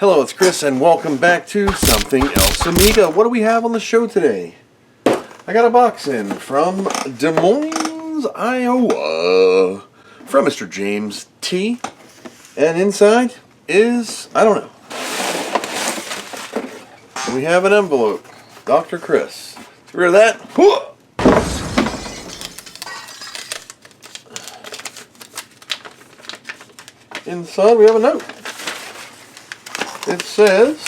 Hello, it's Chris, and welcome back to Something Else Amiga. What do we have on the show today? I got a box in from Des Moines, Iowa, from Mr. James T. And inside is, I don't know. We have an envelope. Dr. Chris. Get rid of that. Inside we have a note. It says,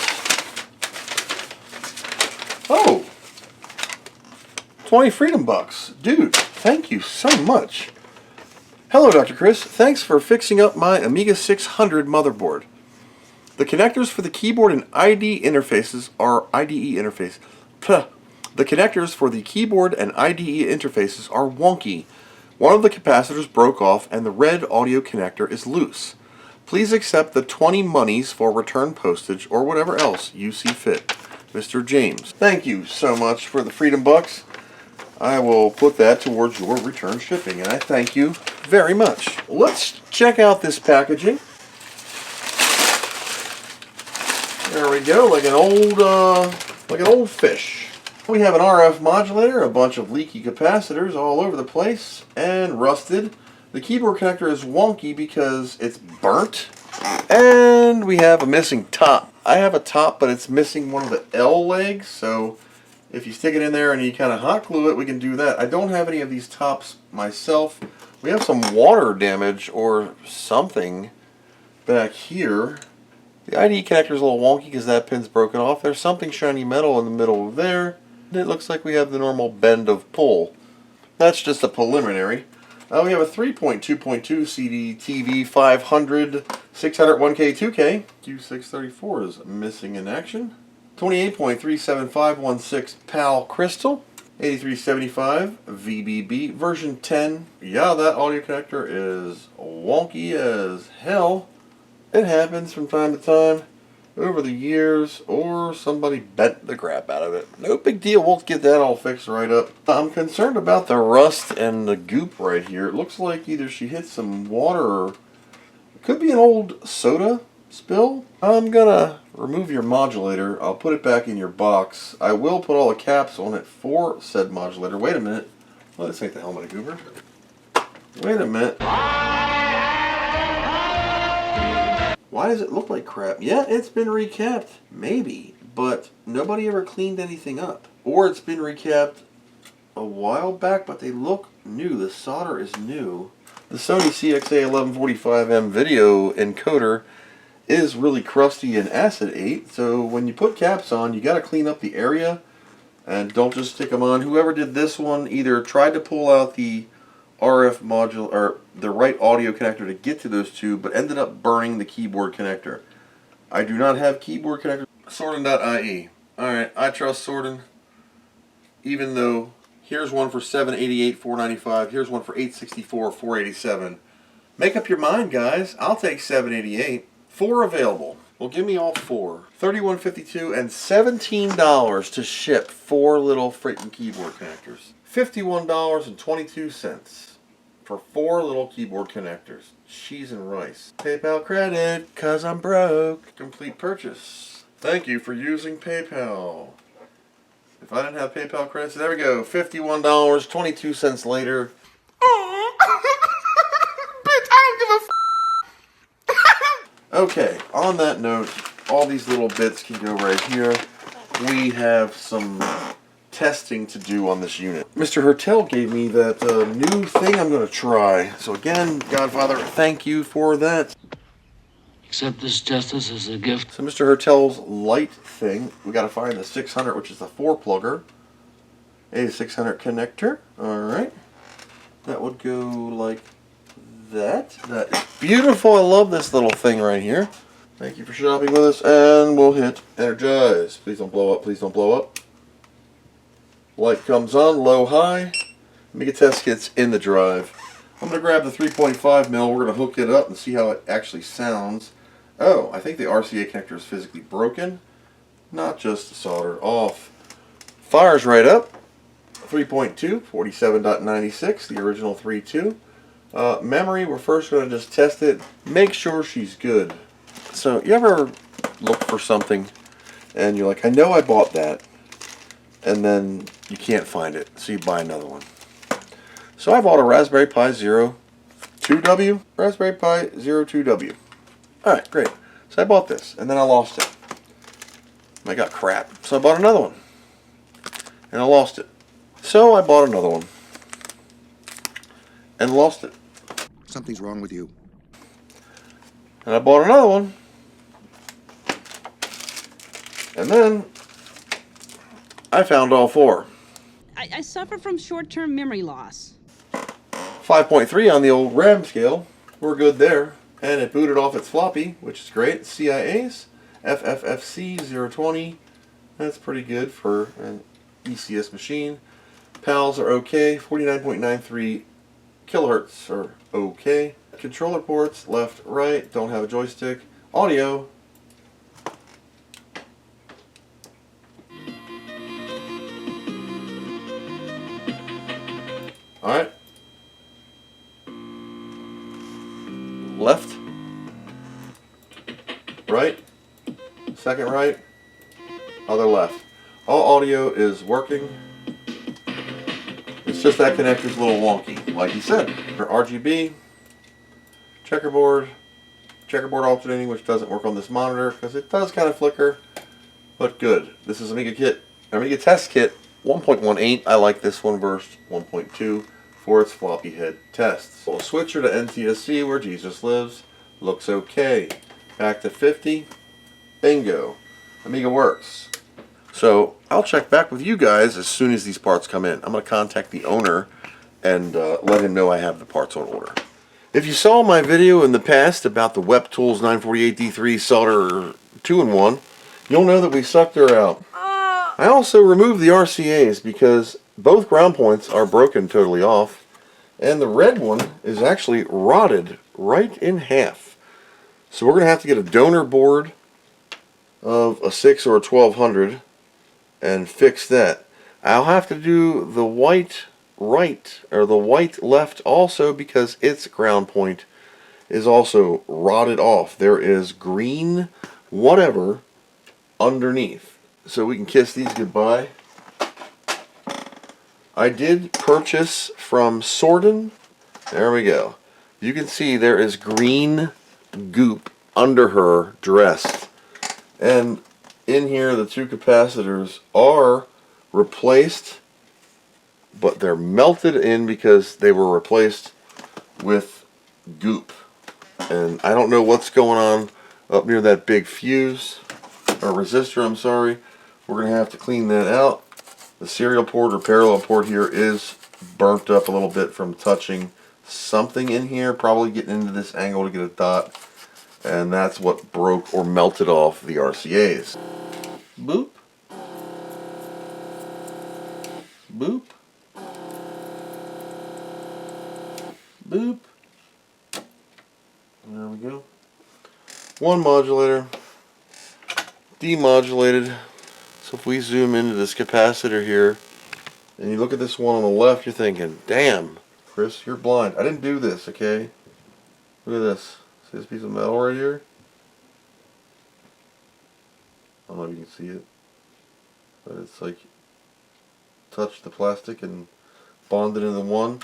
oh, 20 Freedom Bucks. Dude, thank you so much. Hello, Dr. Chris. Thanks for fixing up my Amiga 600 motherboard. The connectors for the keyboard and IDE interfaces are The connectors for the keyboard and IDE interfaces are wonky. One of the capacitors broke off and the red audio connector is loose. Please accept the 20 monies for return postage or whatever else you see fit. Mr. James. Thank you so much for the Freedom Bucks. I will put that towards your return shipping, and I thank you very much. Let's check out this packaging. There we go, like an old fish. We have an RF modulator, a bunch of leaky capacitors all over the place, and rusted. The keyboard connector is wonky because it's burnt. And we have a missing top. I have a top, but it's missing one of the L legs, so if you stick it in there and you kind of hot glue it, we can do that. I don't have any of these tops myself. We have some water damage or something back here. The IDE connector is a little wonky because that pin's broken off. There's something shiny metal in the middle of there. It looks like we have the normal bend of pull. That's just a preliminary. We have a 3.2.2 CD TV 500 601K 2K. Q634 is missing in action. 28.37516 PAL Crystal. 8375 VBB version 10. Yeah, that audio connector is wonky as hell. It happens from time to time over the years, or somebody bent the crap out of it. No big deal, we'll get that all fixed right up. I'm concerned about the rust and the goop right here. It looks like either she hit some water or it could be an old soda spill. I'm gonna remove your modulator. I'll put it back in your box. I will put all the caps on it for said modulator. Wait a minute. Well, this ain't the helmet of Goober. Wait a minute. Why does it look like crap? Yeah, it's been recapped. Maybe. But nobody ever cleaned anything up. Or it's been recapped a while back, but they look new. The solder is new. The Sony CXA1145M video encoder is really crusty and acetate. So when you put caps on, you got to clean up the area. And don't just stick them on. Whoever did this one either tried to pull out the RF module or the right audio connector to get to those two, but ended up burning the keyboard connector. I do not have keyboard connector. Sordin.ie. Alright, I trust Sordin. Even though here's one for $788, $495, here's one for $864, $487. Make up your mind, guys. I'll take $788. 4 available. Well, give me all 4. $31.52 and $17 to ship 4 little freaking keyboard connectors. $51.22 for 4 little keyboard connectors. Cheese and rice. PayPal credit, cause I'm broke. Complete purchase. Thank you for using PayPal. If I didn't have PayPal credits, there we go. $51.22 later. Bitch, I don't give a Okay, on that note, all these little bits can go right here. We have some testing to do on this unit. Mr. Hertel gave me that new thing I'm going to try. So again, Godfather, thank you for that. Accept this justice as a gift. So Mr. Hertel's light thing, we got to find the 600, which is the 4-plugger. A 600 connector. Alright. That would go like that. That is beautiful. I love this little thing right here. Thank you for shopping with us, and we'll hit energize. Please don't blow up. Please don't blow up. Light comes on, low, high. Amiga test kit's in the drive. I'm going to grab the 3.5 mil. We're going to hook it up and see how it actually sounds. Oh, I think the RCA connector is physically broken, not just soldered off. Fires right up. 3.2, 47.96, the original 3.2. Memory, we're first going to just test it. Make sure she's good. So, you ever look for something and you're like, I know I bought that, and then you can't find it, so you buy another one. So I bought a Raspberry Pi Zero 2W, Raspberry Pi Zero 2W. Alright, great. So I bought this, and then I lost it. I got crap. So I bought another one, and I lost it. So I bought another one, and lost it. Something's wrong with you. And I bought another one, and then I found all four. I suffer from short-term memory loss. 5.3 on the old RAM scale. We're good there. And it booted off its floppy, which is great. CIAs, FFFC 020. That's pretty good for an ECS machine. PALs are okay. 49.93 kilohertz are okay. Controller ports, left, right. Don't have a joystick. Audio. Alright. Left, right, second right, other left. All audio is working. It's just that connector's a little wonky. Like he said, for RGB, checkerboard alternating, which doesn't work on this monitor because it does kind of flicker, but good. This is Amiga Test Kit 1.18. I like this one versus 1.2. for its floppy head tests. We'll switch her to NTSC where Jesus lives. Looks okay. Back to 50. Bingo. Amiga works. So I'll check back with you guys as soon as these parts come in. I'm going to contact the owner and let him know I have the parts on order. If you saw my video in the past about the WepTools 948D3 solder 2-in-1, you'll know that we sucked her out. I also removed the RCAs because both ground points are broken totally off, and the red one is actually rotted right in half. So we're going to have to get a donor board of a 6 or a 1200 and fix that. I'll have to do the white right or the white left also because its ground point is also rotted off. There is green whatever underneath. So we can kiss these goodbye. I did purchase from Sorden. There we go. You can see there is green goop under her dressed. And in here the two capacitors are replaced, but they're melted in because they were replaced with goop. And I don't know what's going on up near that big fuse, or resistor, I'm sorry. We're going to have to clean that out. The serial port or parallel port here is burnt up a little bit from touching something in here, probably getting into this angle to get a dot, and that's what broke or melted off the RCAs. Boop. Boop. Boop. There we go. One modulator. Demodulated. So if we zoom into this capacitor here, and you look at this one on the left, you're thinking, damn, Chris, you're blind. I didn't do this, okay? Look at this. See this piece of metal right here? I don't know if you can see it, but it's like touched the plastic and bonded into one.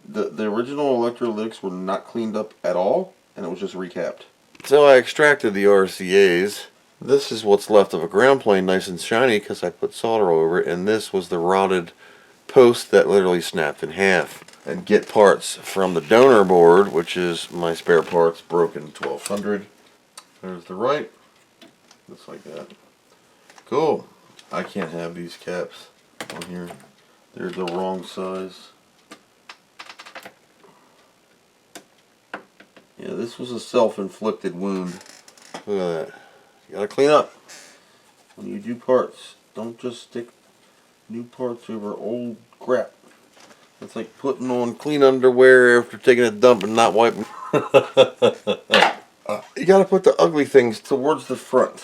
The original electrolytics were not cleaned up at all, and it was just recapped. So I extracted the RCAs. This is what's left of a ground plane, nice and shiny because I put solder over it, and this was the rotted post that literally snapped in half. And get parts from the donor board, which is my spare parts, broken 1200. There's the right, just like that. Cool. I can't have these caps on here. They're the wrong size. Yeah, this was a self-inflicted wound. Look at that. You gotta clean up when you do parts. Don't just stick new parts over old crap. It's like putting on clean underwear after taking a dump and not wiping. You gotta put the ugly things towards the front.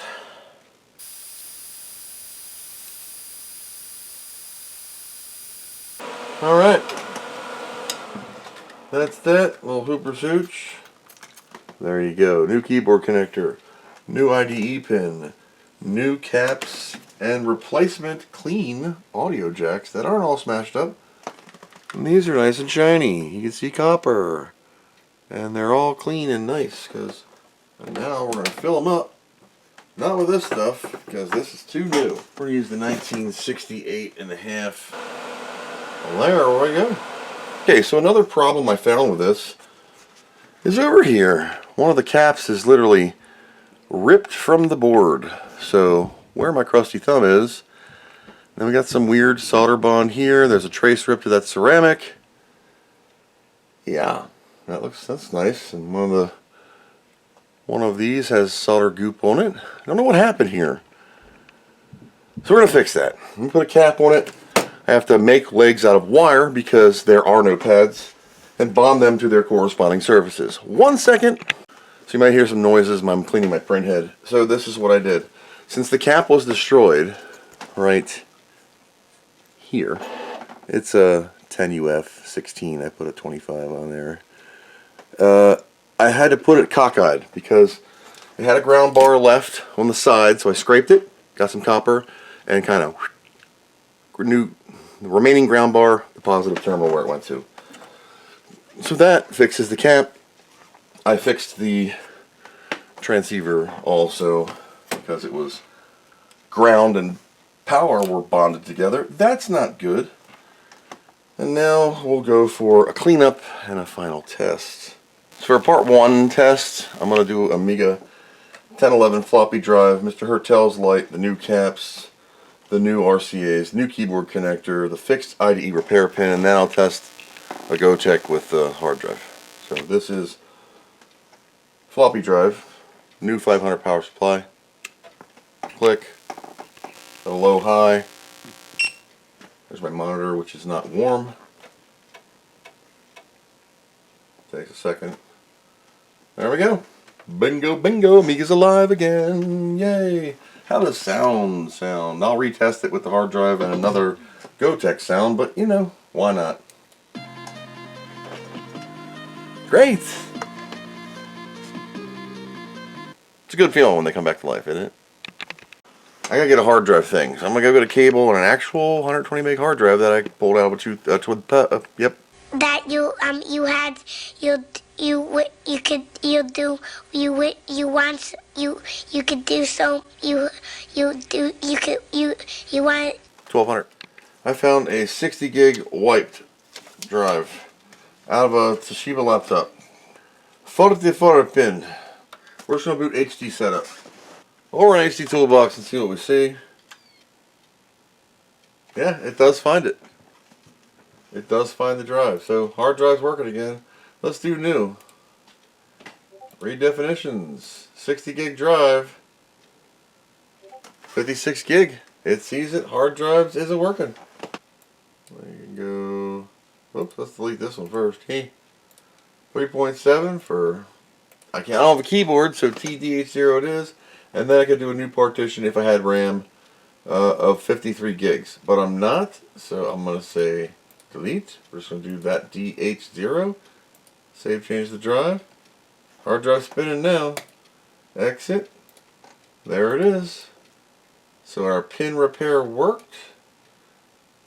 Alright. That's that. Little hooper sooch. There you go. New keyboard connector. new IDE pin, new caps, and replacement clean audio jacks that aren't all smashed up. And these are nice and shiny. You can see copper. And they're all clean and nice, because now we're going to fill them up. Not with this stuff, because this is too new. We're going to use the 1968.5. Well, there we go. Okay, so another problem I found with this is over here. One of the caps is literally ripped from the board. So where my crusty thumb is, then we got some weird solder bond here. There's a trace rip to that ceramic. Yeah, that's nice. And one of these has solder goop on it. I don't know what happened here. So we're gonna fix that. I'm gonna put a cap on it. I have to make legs out of wire because there are no pads, and bond them to their corresponding surfaces. 1 second. So you might hear some noises. I'm cleaning my print head. So this is what I did. Since the cap was destroyed, right here, it's a 10UF16. I put a 25 on there. I had to put it cockeyed because it had a ground bar left on the side, so I scraped it, got some copper, and kind of new the remaining ground bar, the positive terminal where it went to. So that fixes the cap. I fixed the transceiver also because it was ground and power were bonded together. That's not good. And now we'll go for a cleanup and a final test. So for part 1 test, I'm going to do Amiga 1011 floppy drive, Mr. Hertel's light, the new caps, the new RCAs, new keyboard connector, the fixed IDE repair pin, and then I'll test a go check with the hard drive. So this is floppy drive, new 500 power supply. Click, a low high. There's my monitor, which is not warm. Takes a second. There we go. Bingo, bingo, Amiga's alive again. Yay. How does sound? I'll retest it with the hard drive and another Gotek sound, but you know, why not? Great. It's a good feeling when they come back to life, isn't it? I gotta get a hard drive thing. So I'm gonna go get a cable and an actual 120 meg hard drive that I pulled out with yep. That you want 1200. I found a 60 gig wiped drive out of a Toshiba laptop. Photo pin. We're just gonna boot HD setup. We'll run HD toolbox and see what we see. Yeah, it does find it. It does find the drive. So hard drive's working again. Let's do new. Read definitions. 60 gig drive. 56 gig. It sees it. Hard drives isn't working. There you go. Oops, let's delete this one first. 3.7 for I don't have a keyboard, so TDH0 it is. And then I could do a new partition if I had RAM of 53 gigs. But I'm not, so I'm going to say delete. We're just going to do that DH0. Save, change the drive. Hard drive spinning now. Exit. There it is. So our pin repair worked.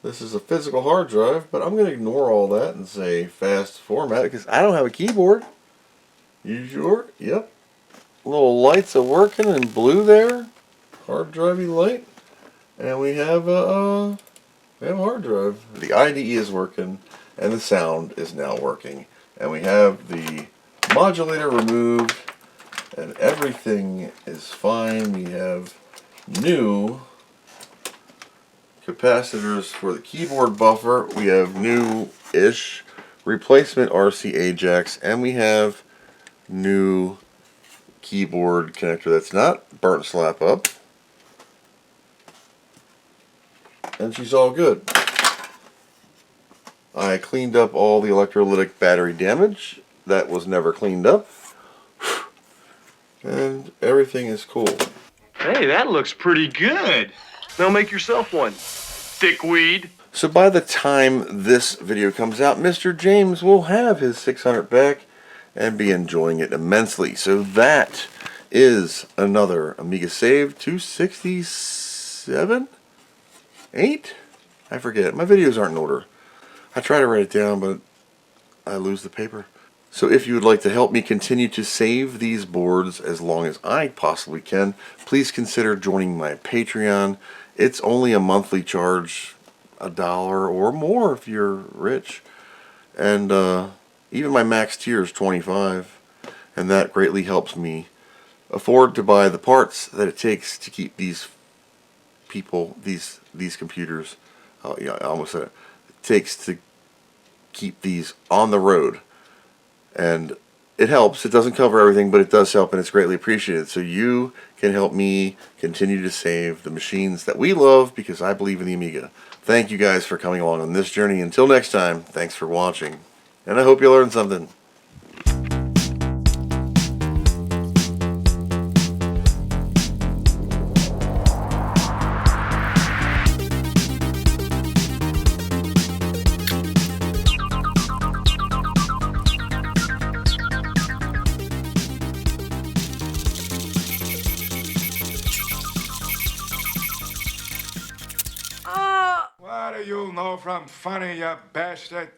This is a physical hard drive, but I'm going to ignore all that and say fast format because I don't have a keyboard. You sure? Yep. Little lights are working in blue there. Hard drivey light. And we have a hard drive. The IDE is working and the sound is now working. And we have the modulator removed and everything is fine. We have new capacitors for the keyboard buffer. We have new-ish replacement RCA jacks, and we have new keyboard connector that's not burnt slap up. And she's all good. I cleaned up all the electrolytic battery damage. That was never cleaned up. And everything is cool. Hey, that looks pretty good. Now make yourself one, thickweed. So by the time this video comes out, Mr. James will have his 600 back and be enjoying it immensely. So that is another Amiga save 267? 8? I forget. My videos aren't in order. I try to write it down, but I lose the paper. So if you would like to help me continue to save these boards as long as I possibly can, please consider joining my Patreon. It's only a monthly charge, $1 or more if you're rich. And even my max tier is $25, and that greatly helps me afford to buy the parts that it takes to keep these computers, yeah, I almost said it, takes to keep these on the road. And it helps. It doesn't cover everything, but it does help, and it's greatly appreciated. So you can help me continue to save the machines that we love, because I believe in the Amiga. Thank you guys for coming along on this journey. Until next time, thanks for watching, and I hope you learned something. What do you know from funny, you bastard?